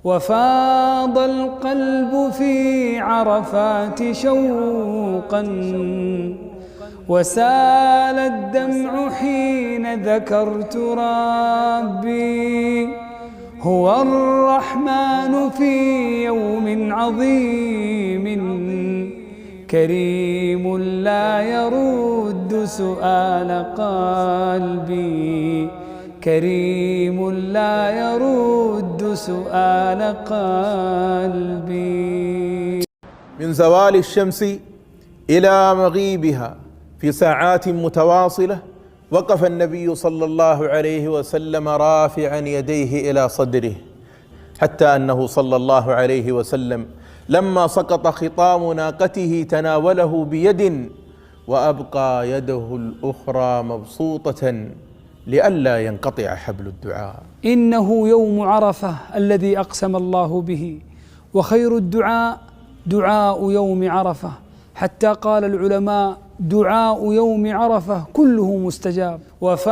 وفاض القلب في عرفات شوقا، وسال الدمع حين ذكرت ربي. هو الرحمن في يوم عظيم، كريم لا يرد سؤال قلبي، كريم لا يرد سؤال قلبي. من زوال الشمس إلى مغيبها في ساعات متواصلة وقف النبي صلى الله عليه وسلم رافعا يديه إلى صدره، حتى أنه صلى الله عليه وسلم لما سقط خطام ناقته تناوله بيد وأبقى يده الأخرى مبسوطة لئلا ينقطع حبل الدعاء. إنه يوم عرفة الذي أقسم الله به، وخير الدعاء دعاء يوم عرفة، حتى قال العلماء: دعاء يوم عرفة كله مستجاب.